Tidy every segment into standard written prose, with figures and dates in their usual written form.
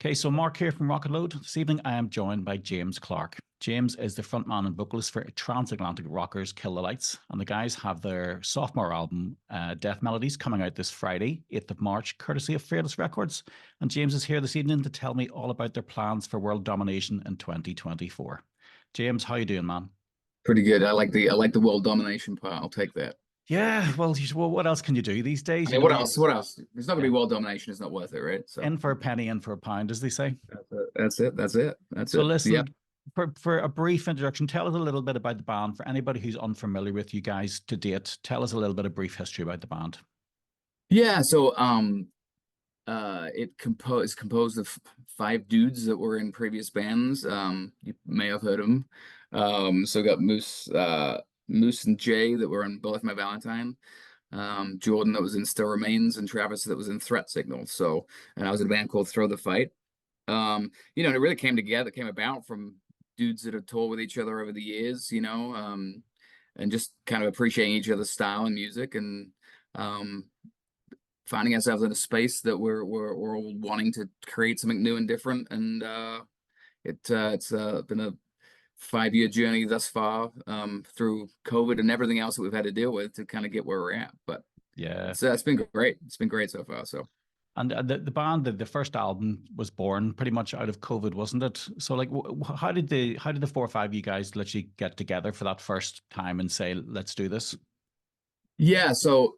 Okay, so Mark here from Rocket Load. This evening I am joined by James Clark. James is the frontman and vocalist for Transatlantic rockers Kill the Lights, and the guys have their sophomore album, Death Melodies, coming out this Friday, 8th of March, courtesy of Fearless Records. And James is here this evening to tell me all about their plans for world domination in 2024. James, how you doing, man? Pretty good. I like the world domination part. I'll take that. Yeah, well, what else can you do these days? I You mean, know, what else? What else? There's not gonna yeah, be world domination. It's not worth it, right? So in for a penny, in for a pound, as they say. that's it. That's it. That's it. That's So it. Yeah. listen, for a brief introduction, tell us a little bit about the band. For anybody who's unfamiliar with you guys to date, tell us a little bit of brief history about the band. Yeah. So it's composed of five dudes that were in previous bands. You may have heard of them. So we got Moose and Jay that were on Bullet for My Valentine. Jordan that was in Still Remains, and Travis that was in Threat Signal. So, and I was in a band called Throw the Fight. And it really came about from dudes that have toured with each other over the years, and just kind of appreciating each other's style and music, and finding ourselves in a space that we're all wanting to create something new and different. And it's been a 5-year journey thus far, through COVID and everything else that we've had to deal with to kind of get where we're at. But Yeah. it's been great. It's been great so far. So. And the band, the first album was born pretty much out of COVID, wasn't it? So like, how did the 4 or 5 of you guys literally get together for that first time and say, let's do this? Yeah, so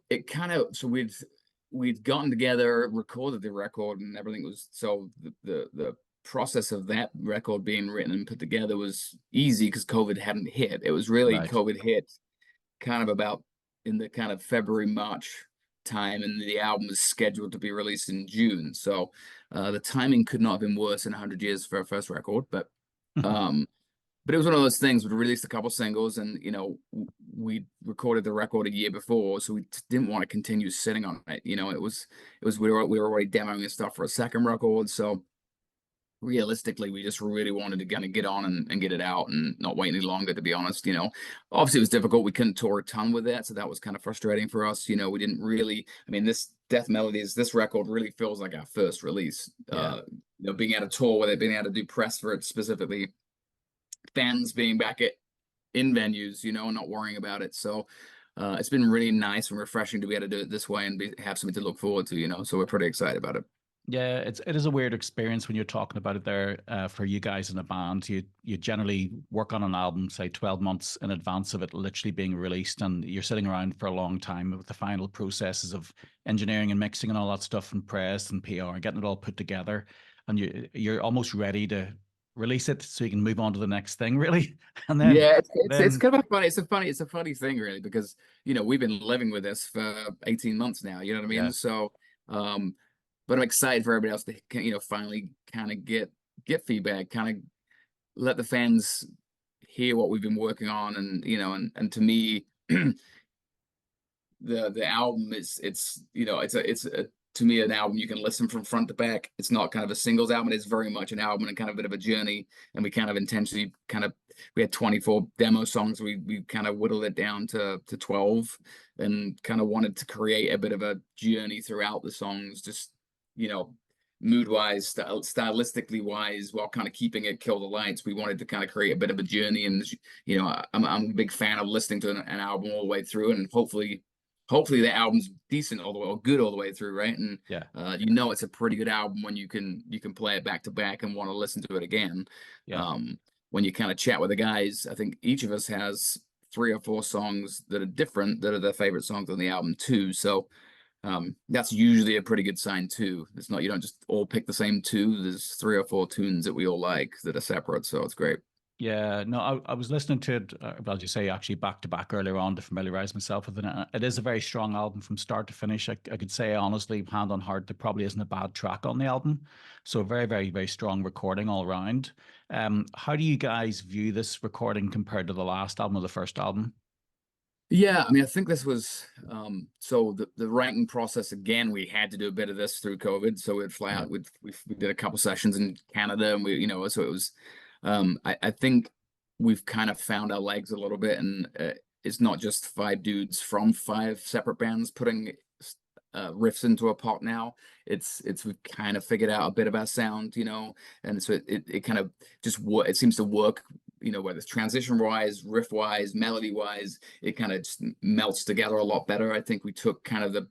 we'd gotten together, recorded the record, and everything was so the process of that record being written and put together was easy because COVID hadn't hit. It was really Right. COVID hit kind of about in the kind of February, March time, and the album was scheduled to be released in June. So the timing could not have been worse in 100 years for our first record. But it was one of those things. We released a couple singles, and we recorded the record a year before, so we didn't want to continue sitting on it. It was we were already demoing this stuff for a second record, so realistically, we just really wanted to kind of get on and get it out and not wait any longer, to be honest. Obviously it was difficult. We couldn't tour a ton with that, so that was kind of frustrating for us. We didn't really, I mean, this Death Melodies, this record really feels like our first release. Yeah. Being able to tour with it, being able to do press for it, specifically fans being back in venues, and not worrying about it. So it's been really nice and refreshing to be able to do it this way and have something to look forward to, so we're pretty excited about it. Yeah, it is a weird experience when you're talking about it there. For you guys in a band, you generally work on an album, say 12 months in advance of it literally being released, and you're sitting around for a long time with the final processes of engineering and mixing and all that stuff, and press and PR and getting it all put together, and you're almost ready to release it so you can move on to the next thing, really. And Yeah, it's then kind of funny. It's a funny thing, really, because we've been living with this for 18 months now. You know what I mean? yeah, So, but I'm excited for everybody else to finally kind of get feedback, kind of let the fans hear what we've been working on, and to me, the album it's to me an album you can listen from front to back. It's not kind of a singles album. It's very much an album and kind of a bit of a journey. And we kind of intentionally we had 24 demo songs. We kind of whittled it down to 12, and kind of wanted to create a bit of a journey throughout the songs, just mood wise, stylistically wise, while kind of keeping it Kill the Lights. We wanted to kind of create a bit of a journey, and I'm a big fan of listening to an album all the way through, and hopefully the album's decent all the way, or good all the way through, right? And yeah, it's a pretty good album when you can play it back to back and want to listen to it again. yeah. When you kind of chat with the guys, I think each of us has 3 or 4 songs that are different, that are their favorite songs on the album too. So that's usually a pretty good sign too. It's not, you don't just all pick the same 2. There's 3 or 4 tunes that we all like that are separate, so it's great. Yeah, no, I was listening to it, well, you say, actually back to back earlier on to familiarize myself with it. It is a very strong album from start to finish. I could say honestly, hand on heart, there probably isn't a bad track on the album. So very, very, very strong recording all around. How do you guys view this recording compared to the last album or the first album? Yeah, I mean, I think this was so the writing process again. We had to do a bit of this through COVID, so we'd fly Yeah. out. We did a couple sessions in Canada, and so it was. I think we've kind of found our legs a little bit, and it's not just 5 dudes from 5 separate bands putting riffs into a pot now. It's we've kind of figured out a bit of our sound, you know, and so it kind of just it seems to work, you know, whether it's transition wise, riff wise, melody wise, it kind of just melts together a lot better. I think we took kind of the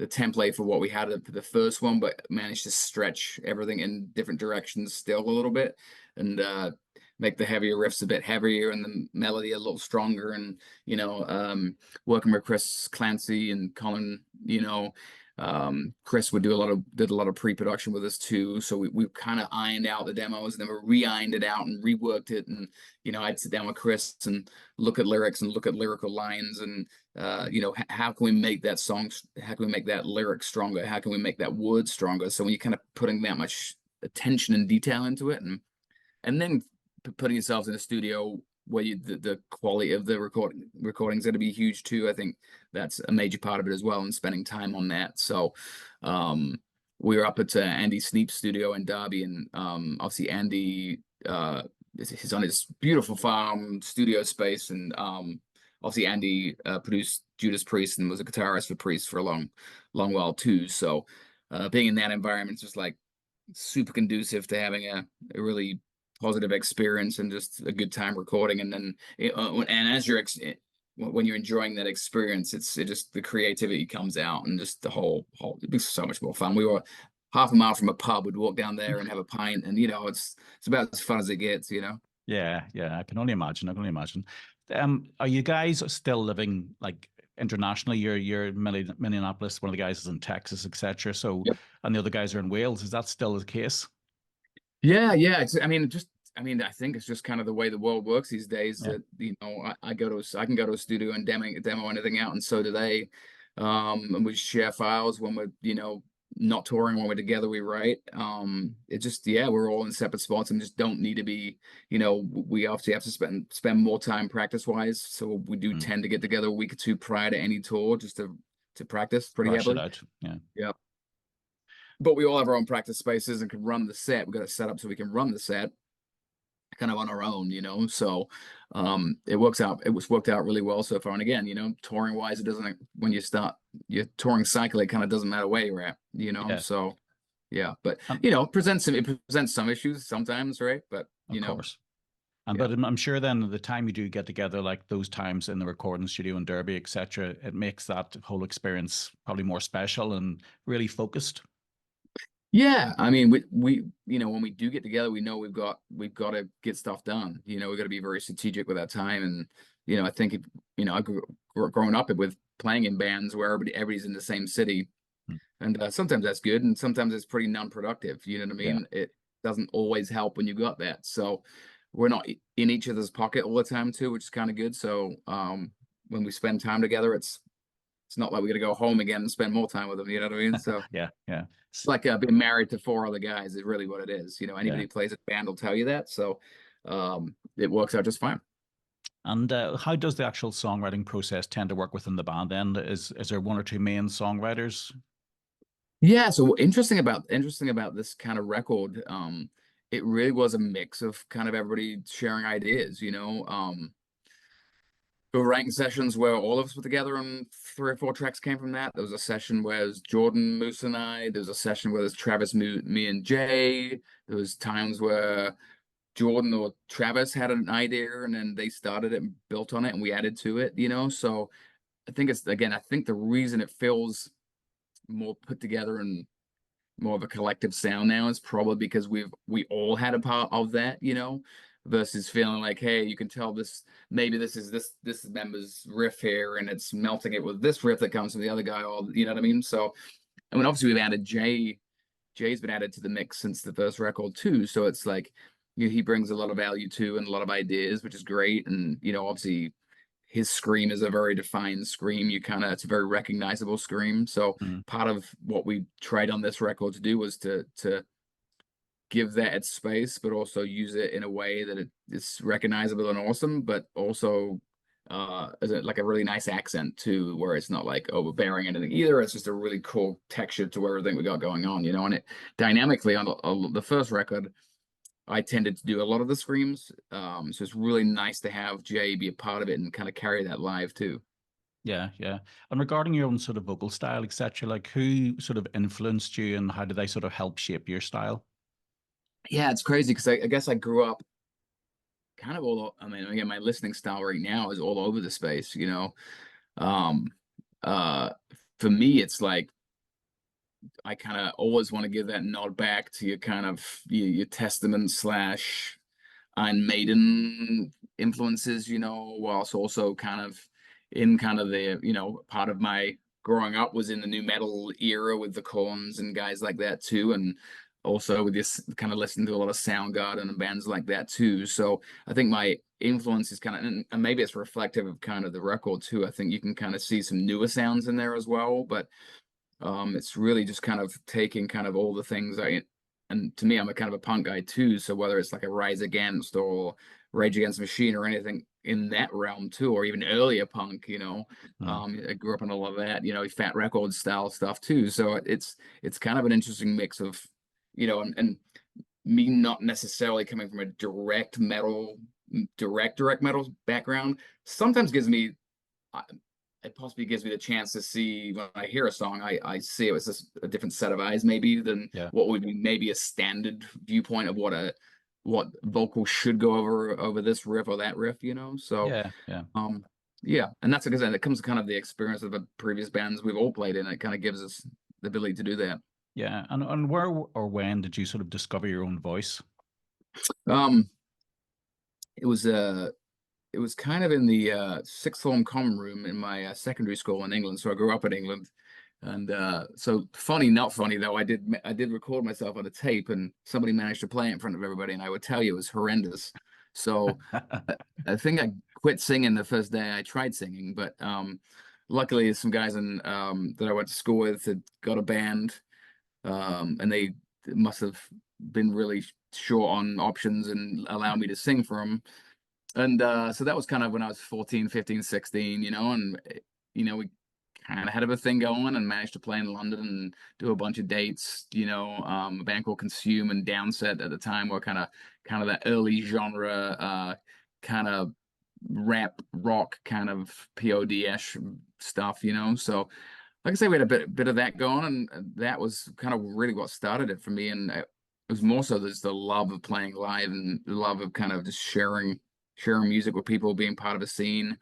template for what we had for the first one, but managed to stretch everything in different directions still a little bit, and make the heavier riffs a bit heavier and the melody a little stronger. And you know, working with Chris Clancy and Colin, you know, Chris would did a lot of pre-production with us too. So we kind of ironed out the demos, and then we re-ironed it out and reworked it. And you know, I'd sit down with Chris and look at lyrics and look at lyrical lines, and you know, how can we make that song, how can we make that lyric stronger, how can we make that word stronger? So when you're kind of putting that much attention and detail into it, and then putting yourselves in a studio where the quality of the recording's going to be huge too. I think that's a major part of it as well, and spending time on that. So we were up at Andy Sneap's studio in Derby, and obviously Andy he's on his beautiful farm studio space, and obviously Andy produced Judas Priest and was a guitarist for Priest for a long while too. So being in that environment is just like super conducive to having a really positive experience and just a good time recording. And then and as you're when you're enjoying that experience, it just the creativity comes out, and just the whole it makes so much more fun. We were half a mile from a pub, we'd walk down there and have a pint, and you know, it's about as fun as it gets, you know. Yeah, I can only imagine. Are you guys still living like internationally? You're in Minneapolis, one of the guys is in Texas, etc. So, Yep. and the other guys are in Wales. Is that still the case? Yeah. I mean, I think it's just kind of the way the world works these days, Yeah. that, you know, I can go to a studio and demo anything out, and so do they. And we share files when we're, you know, not touring. When we're together, we write. It just, yeah, we're all in separate spots and just don't need to be, you know, we obviously have to spend more time practice wise. So we do Mm. tend to get together a week or two prior to any tour, just to practice pretty Rush it heavily. out. Yeah. Yeah. But we all have our own practice spaces and can run the set. We've got it set up so we can run the set kind of on our own, you know. So it worked out really well so far. And again, you know, touring wise, it doesn't, when you start your touring cycle, it kind of doesn't matter where you're at, you know. Yeah. So yeah, but And you know, it presents some issues sometimes, right? But of you know, course. And yeah. but I'm sure then the time you do get together, like those times in the recording studio in Derby, etc., it makes that whole experience probably more special and really focused. Yeah, I mean, we you know, when we do get together, we know we've got to get stuff done. You know, we've got to be very strategic with our time. And you know, I think you know, I growing up with playing in bands where everybody's in the same city, Mm. and sometimes that's good, and sometimes it's pretty non-productive. You know what I Yeah. mean? It doesn't always help when you got that. So we're not in each other's pocket all the time too, which is kind of good. So when we spend time together, it's not like we got to go home again and spend more time with them. You know what I mean? So Yeah. Yeah. it's like being married to four other guys is really what it is. You know, Yeah. anybody who plays a band will tell you that. So it works out just fine. And how does the actual songwriting process tend to work within the band then? Is there one or two main songwriters? Yeah. So interesting about this kind of record. It really was a mix of kind of everybody sharing ideas. You know, there were writing sessions where all of us were together, and 3 or 4 tracks came from that. There was a session where it was Jordan, Moose, and I. There was a session where it was Travis, me, and Jay. There was times where Jordan or Travis had an idea, and then they started it and built on it, and we added to it, you know. So I think I think the reason it feels more put together and more of a collective sound now is probably because we all had a part of that, you know, versus feeling like, hey, you can tell maybe this is this member's riff here, and it's melting it with this riff that comes from the other guy, or you know what I mean. So I mean, obviously we've added Jay. Jay's been added to the mix since the first record too, so it's like, you know, he brings a lot of value too and a lot of ideas, which is great. And you know, obviously his scream is a very defined scream. It's a very recognizable scream. So Mm. part of what we tried on this record to do was to give that its space, but also use it in a way that it's recognizable and awesome, but also as like a really nice accent too, where it's not like overbearing anything either. It's just a really cool texture to everything we got going on, you know. And it dynamically on the first record, I tended to do a lot of the screams. So it's really nice to have Jay be a part of it and kind of carry that live too. Yeah, yeah. And regarding your own sort of vocal style, etc., like who sort of influenced you and how did they sort of help shape your style? Yeah, it's crazy because I guess I grew up kind of I mean, again, my listening style right now is all over the space, you know. Um, uh, for me, it's like I kind of always want to give that nod back to your kind of your Testament slash Iron Maiden influences, you know, whilst also kind of in kind of the, you know, part of my growing up was in the new metal era with the Corns and guys like that too. And also with this kind of listening to a lot of Soundgarden and bands like that too. So I think my influence is kind of, and maybe it's reflective of kind of the record too. I think you can kind of see some newer sounds in there as well, but it's really just kind of taking kind of all the things and to me, I'm a kind of a punk guy too. So whether it's like a Rise Against or Rage Against the Machine or anything in that realm too, or even earlier punk, you know, Mm. I grew up on a lot of that, you know, Fat Record style stuff too. So it's kind of an interesting mix of, you know, and me not necessarily coming from a direct metal background sometimes gives me it possibly gives me the chance to see when I hear a song, I see it as just a different set of eyes, maybe than Yeah. what would be maybe a standard viewpoint of what vocal should go over this riff or that riff, you know. So Yeah. Yeah. um yeah, and that's because it comes kind of the experience of the previous bands we've all played in. It kind of gives us the ability to do that. Yeah. And where or when did you sort of discover your own voice? Um it was it was kind of in the sixth form common room in my secondary school in England. So I grew up in England. And so funny, not funny though, I did record myself on a tape and somebody managed to play it in front of everybody, and I would tell you it was horrendous. So I think I quit singing the first day I tried singing, but luckily some guys in that I went to school with had got a band, and they must have been really short on options and allowed me to sing for them. And so that was kind of when I was 14, 15, 16, you know, and you know, we kind of had a thing going and managed to play in London and do a bunch of dates, you know. A band called Consume and Downset at the time were kind of that early genre kind of rap rock kind of POD-ish stuff, you know. So like I say, we had a bit of that going, and that was kind of really what started it for me. And it was more so just the love of playing live and the love of kind of just sharing music with people, being part of a scene.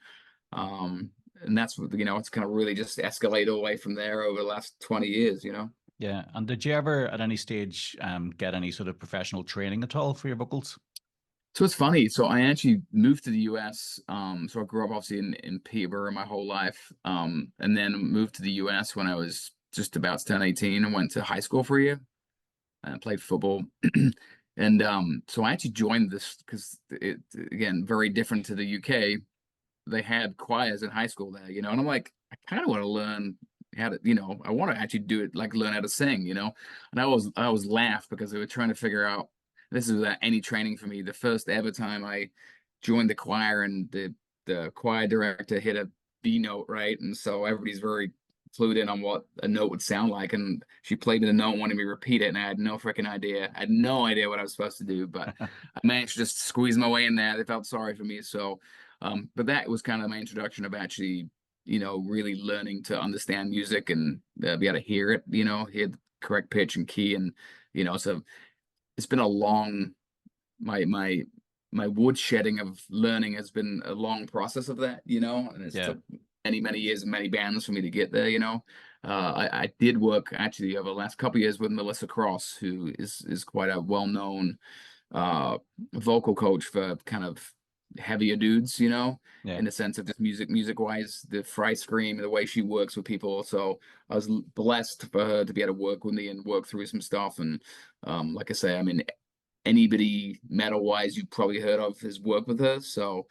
Um, and that's what, you know, it's kind of really just escalated away from there over the last 20 years, you know. Yeah. And did you ever at any stage get any sort of professional training at all for your vocals? So it's funny. So I actually moved to the US. So I grew up obviously in Peterborough my whole life. And then moved to the US when I was just about to turn 18 and went to high school for a year and played football. And so I actually joined this because it, again, very different to the UK. They had choirs in high school there, you know, and I'm like, I kind of want to learn how to, you know, I want to actually do it, like learn how to sing, you know. And I always laugh because they were trying to figure out, this is without any training for me. The first ever time I joined the choir and the choir director hit a B note, right? And so everybody's very fluid in on what a note would sound like. And she played me the note, wanted me to repeat it, and I had no freaking idea. I had no idea what I was supposed to do, but I managed to just squeeze my way in there. They felt sorry for me. So but that was kind of my introduction of actually, you know, really learning to understand music and be able to hear it, you know, hear the correct pitch and key. And, you know, so it's been a long, my, my, my woodshedding of learning has been a long process of that, you know, and it's Yeah. took many, many years and many bands for me to get there, you know. I did work actually over the last couple of years with Melissa Cross, who is quite a well-known uh vocal coach for kind of heavier dudes, you know, Yeah. in the sense of just music wise, the fry scream, the way she works with people. So I was blessed for her to be able to work with me and work through some stuff. And like I say, I mean, anybody metal wise you probably heard of has worked with her. So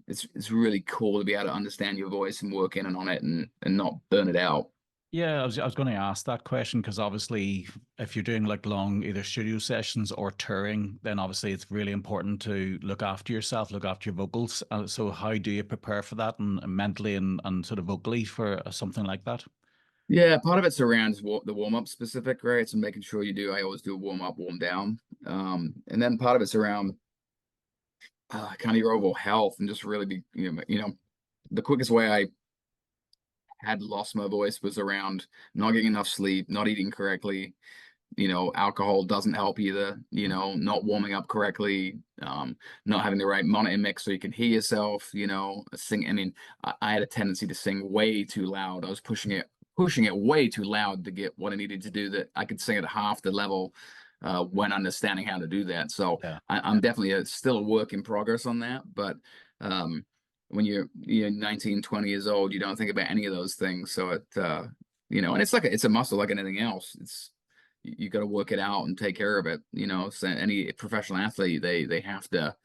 it's really cool to be able to understand your voice and work in and on it and not burn it out. Yeah, I was going to ask that question because obviously, if you're doing like long either studio sessions or touring, then obviously it's really important to look after yourself, look after your vocals. So, how do you prepare for that and mentally and sort of vocally for something like that? Yeah, part of it's around the warm up specific, right? So making sure you do. I always do a warm up, warm down, and then part of it's around kind of your overall health and just really be, the quickest way I had lost my voice was around not getting enough sleep, not eating correctly. Alcohol doesn't help either, not warming up correctly, not having the right monitor mix so you can hear yourself, sing. I mean, I had a tendency to sing way too loud. I was pushing it way too loud to get what I needed to do, that I could sing at half the level when understanding how to do that. So Yeah. I'm definitely still a work in progress on that. But when you're 19, 20 years old, you don't think about any of those things. So and it's a muscle like anything else. You got to work it out and take care of it. So any professional athlete, they have to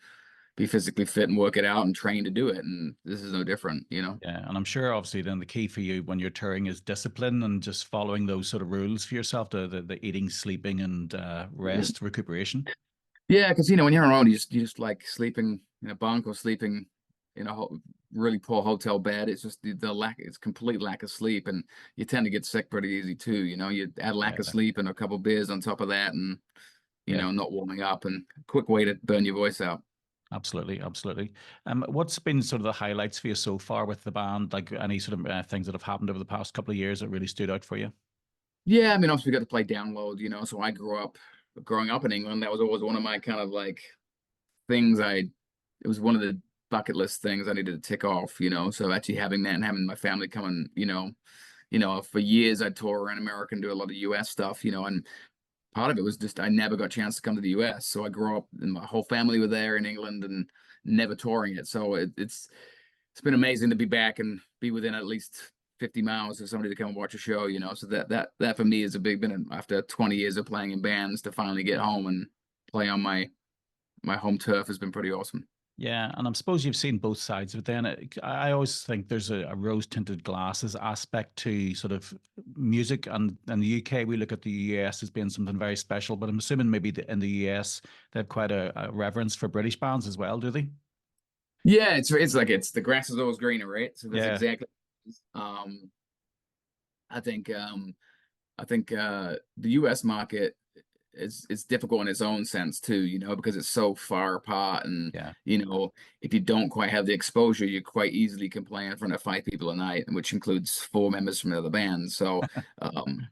be physically fit and work it out and train to do it. And this is no different. Yeah, and I'm sure obviously then the key for you when you're touring is discipline and just following those sort of rules for yourself, the eating, sleeping, and rest, recuperation. Yeah, because when you're on your own, you just like sleeping in a bunk or sleeping in a really poor hotel bed. It's just it's complete lack of sleep, and you tend to get sick pretty easy too. You add lack of Yeah, sleep and a couple beers on top of that, and yeah, not warming up, and quick way to burn your voice out. absolutely, absolutely. What's been sort of the highlights for you so far with the band? Like any sort of things that have happened over the past couple of years that really stood out for you? Yeah, I mean, obviously we got to play download. So growing up in England, that was always one of my kind of like things it was one of the bucket list things I needed to tick off. So actually having that and having my family come and for years I'd tour around America and do a lot of US stuff, and part of it was just I never got a chance to come to the US. So I grew up and my whole family were there in England and never touring it. So it's been amazing to be back and be within at least 50 miles of somebody to come and watch a show. So that for me is a big been after 20 years of playing in bands to finally get home and play on my home turf has been pretty awesome. Yeah, and I suppose you've seen both sides of it. Then I always think there's a rose-tinted glasses aspect to sort of music, and in the UK we look at the US as being something very special. But I'm assuming maybe in the US they have quite a reverence for British bands as well, do they? Yeah, it's like it's the grass is always greener, right? So that's Yeah, exactly. Um, I think the U.S. market is difficult in its own sense too, because it's so far apart, and yeah, if you don't quite have the exposure, you quite easily can play in front of 5 people a night, which includes 4 members from another band. So,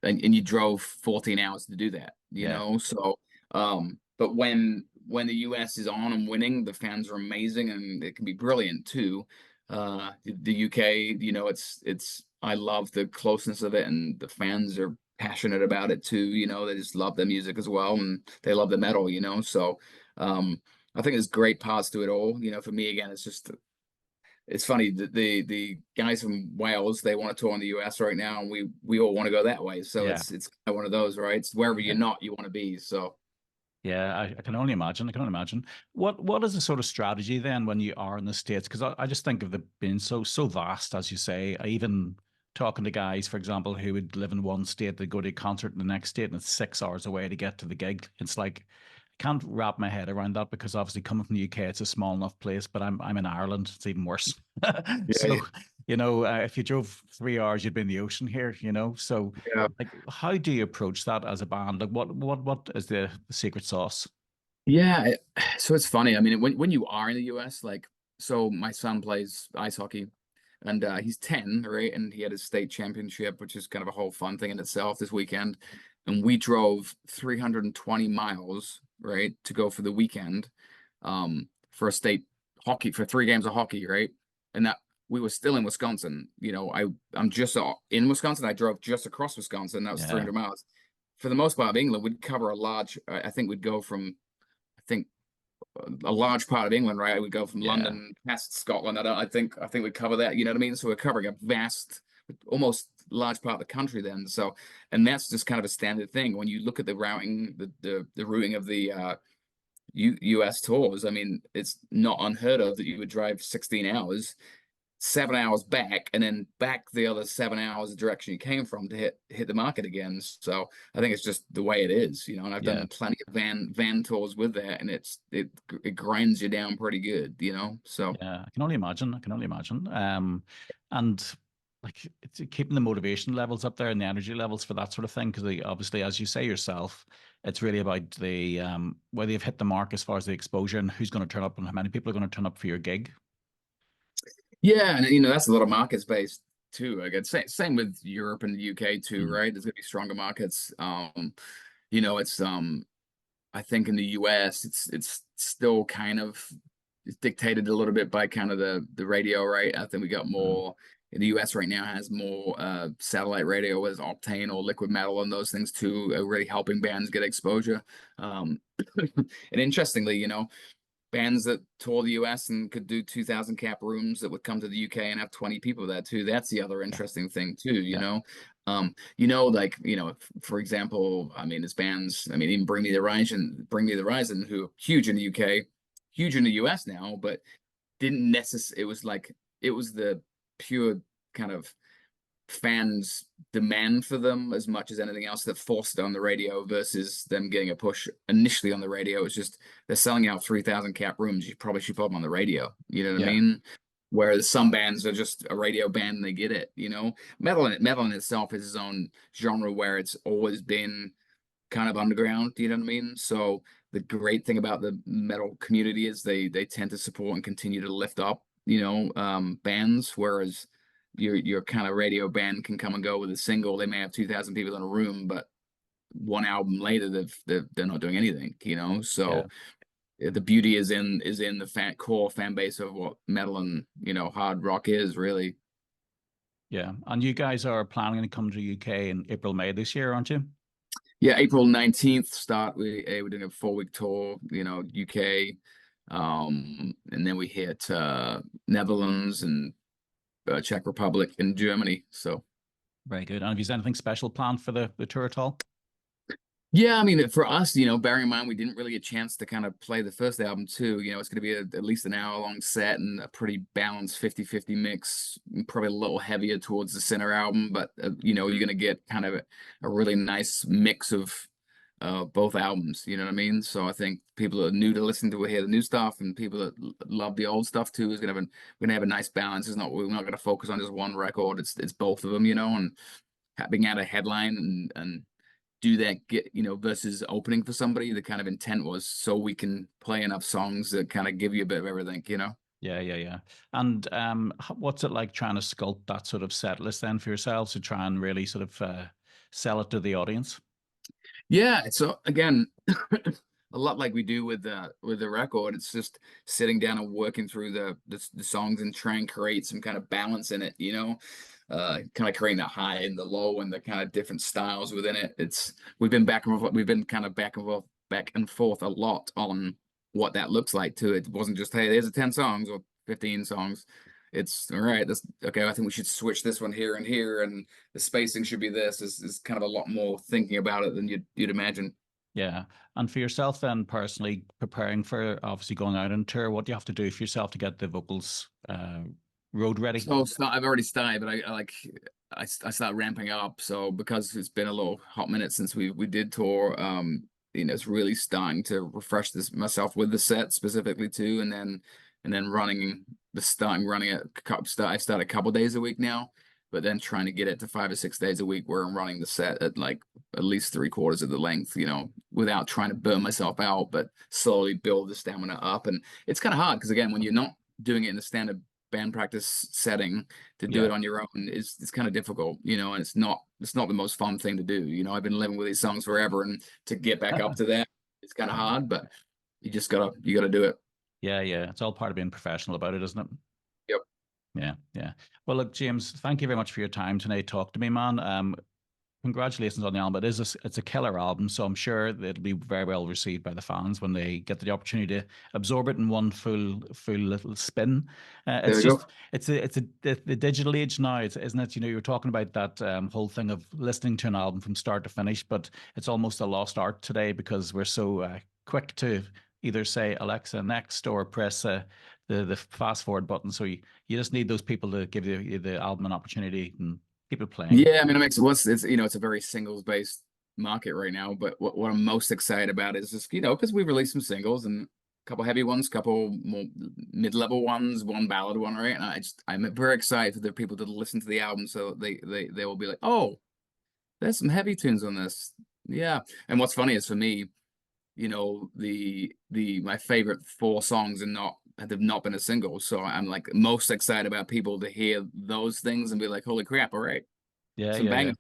and you drove 14 hours to do that, yeah, So, but when the U.S. is on and winning, the fans are amazing, and it can be brilliant too. The UK, it's I love the closeness of it, and the fans are passionate about it too. They just love the music as well, and they love the metal. So I think there's great parts to it all. For me again, it's funny that the guys from Wales, they want to tour in the US right now, and we all want to go that way. So yeah. it's kind of one of those, right? It's wherever you're Yeah. not, you want to be. So. Yeah, I can only imagine. I can only imagine. What is the sort of strategy then when you are in the States? Because I just think of the being so vast, as you say. I even talking to guys, for example, who would live in one state, they go to a concert in the next state, and it's 6 hours away to get to the gig. It's like I can't wrap my head around that because obviously coming from the UK, it's a small enough place, but I'm in Ireland, it's even worse. Yeah, So, if you drove 3 hours, you'd be in the ocean here, So yeah. like, how do you approach that as a band? Like, what is the secret sauce? Yeah, so it's funny. I mean, when you are in the US, like, so my son plays ice hockey, and he's 10, right? And he had his state championship, which is kind of a whole fun thing in itself this weekend. And we drove 320 miles, right, to go for the weekend, for a state hockey for 3 games of hockey, right? And that we were still in Wisconsin. I'm just in Wisconsin. I drove just across Wisconsin. That was Yeah, 300 miles. For the most part of England, we'd cover a large. I think we'd go from I think a large part of England, right? We go from yeah, London past Scotland. I think we cover that. You know what I mean? So we're covering a vast, almost large part of the country then. So, and that's just kind of a standard thing when you look at the routing, the routing of the US tours. I mean, it's not unheard of that you would drive 16 hours, 7 hours back, and then back the other 7 hours the direction you came from to hit the market again. So I think it's just the way it is, and I've yeah, done plenty of van tours with that, and it grinds you down pretty good. So yeah. I can only imagine. I can only imagine. And like it's keeping the motivation levels up there and the energy levels for that sort of thing. Because obviously, as you say yourself, it's really about the whether you've hit the mark as far as the exposure and who's going to turn up and how many people are going to turn up for your gig. yeah, and that's a lot of markets based too. Again, same with Europe and the UK too, Mm. right? There's gonna be stronger markets. You know, it's I think in the US, it's still kind of dictated a little bit by kind of the radio, right? I think we got Mm. more in the US right now has more satellite radio with Octane or Liquid Metal and those things too, really helping bands get exposure. Um, and interestingly, you know, bands that tour the US and could do 2,000 cap rooms that would come to the UK and have 20 people there too. That's the other Yeah. interesting thing too, you Yeah. know. You know, like, you know, for example, I mean, there's bands, I mean, even Bring Me the Horizon, who are huge in the UK, huge in the US now, but didn't necessarily, it was the pure kind of fans' demand for them as much as anything else that forced it on the radio versus them getting a push initially on the radio. It's just they're selling out 3,000 cap rooms. You probably should put them on the radio. You know what I Yeah. mean? Whereas some bands are just a radio band and they get it. You know, metal in itself is its own genre where it's always been kind of underground. You know what I mean? So the great thing about the metal community is they tend to support and continue to lift up, you know, bands, whereas your kind of radio band can come and go with a single. They may have 2,000 people in a room, but one album later they're not doing anything, you know. Yeah. So the beauty is in the core fan base of what metal and, you know, hard rock is really. Yeah. And you guys are planning to come to the UK in April, May this year, aren't you? Yeah, April 19th start. We're doing a 4 week tour, you know, UK, and then we hit Netherlands and Czech Republic and Germany. So Very good. And have you anything special planned for the tour at all? yeah, I mean, for us, you know, bearing in mind we didn't really get a chance to kind of play the first album too. You know, it's going to be at least an hour long set and a pretty balanced 50-50 mix, probably a little heavier towards the center album, but you know, you're going to get kind of a really nice mix of both albums. You know what I mean? So I think people that are new to listen to hear the new stuff, and people that love the old stuff too is gonna have a nice balance. We're not gonna focus on just one record. It's both of them, you know, and being out a headline and do that, get, you know, versus opening for somebody. The kind of intent was so we can play enough songs that kind of give you a bit of everything, you know. Yeah, yeah, yeah. And what's it like trying to sculpt that sort of set list then for yourselves to try and really sort of sell it to the audience? Yeah, so again, a lot like we do with the record. It's just sitting down and working through the songs and trying to create some kind of balance in it, you know, kind of creating the high and the low and the kind of different styles within it. We've been kind of back and forth a lot on what that looks like too. It wasn't just, hey, there's a 10 songs or 15 songs. It's all right. That's okay. I think we should switch this one here and here, and the spacing should be this. Is kind of a lot more thinking about it than you'd imagine. Yeah. And for yourself then personally preparing for obviously going out on tour, what do you have to do for yourself to get the vocals road ready? So I've already started, but I start ramping up. So because it's been a little hot minute since we did tour, you know, it's really starting to refresh this myself with the set specifically too, and then starting running it. I start a couple days a week now, but then trying to get it to 5 or 6 days a week where I'm running the set at like at least 3/4 of the length, you know, without trying to burn myself out, but slowly build the stamina up. And it's kind of hard because again, when you're not doing it in the standard band practice setting, to do Yeah. it on your own is it's kind of difficult, you know, and it's not the most fun thing to do. You know, I've been living with these songs forever, and to get back up to that, it's kind of hard, but you gotta do it. Yeah, yeah. It's all part of being professional about it, isn't it? Yep. Yeah, yeah. Well, look, James, thank you very much for your time tonight. Talk to me, man. Congratulations on the album. It's a killer album, so I'm sure that it'll be very well received by the fans when they get the opportunity to absorb it in one full little spin. There It's we go. just it's the digital age now, isn't it? You know, you're talking about that whole thing of listening to an album from start to finish, but it's almost a lost art today because we're so quick to either say Alexa next or press the fast forward button. So you just need those people to give you the album an opportunity and keep it playing. Yeah, I mean, it's you know, it's a very singles based market right now, but what I'm most excited about is just, you know, because we released some singles and a couple heavy ones, couple more mid-level ones, one ballad one, right? And I'm very excited for the people to listen to the album so they will be like, oh, there's some heavy tunes on this. Yeah. And what's funny is for me, you know, the my favorite 4 songs are not they've not been a single. So I'm like most excited about people to hear those things and be like, holy crap, all right, Yeah, some yeah, yeah. bangers.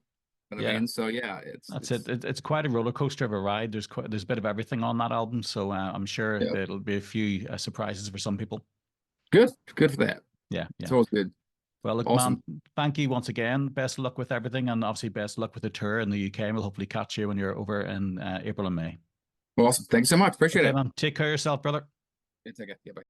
You know what I Yeah. mean? So yeah, That's it. It's quite a roller coaster of a ride. There's a bit of everything on that album, so I'm sure yeah, there'll be a few surprises for some people. good for that. Yeah, It's yeah. always good. Well, look, Awesome. man, thank you once again. Best of luck with everything, and obviously best of luck with the tour in the UK. And we'll hopefully catch you when you're over in April and May. Awesome. Thanks so much. Appreciate Okay, it. man. Take care of yourself, brother. Take care. Yeah, bye.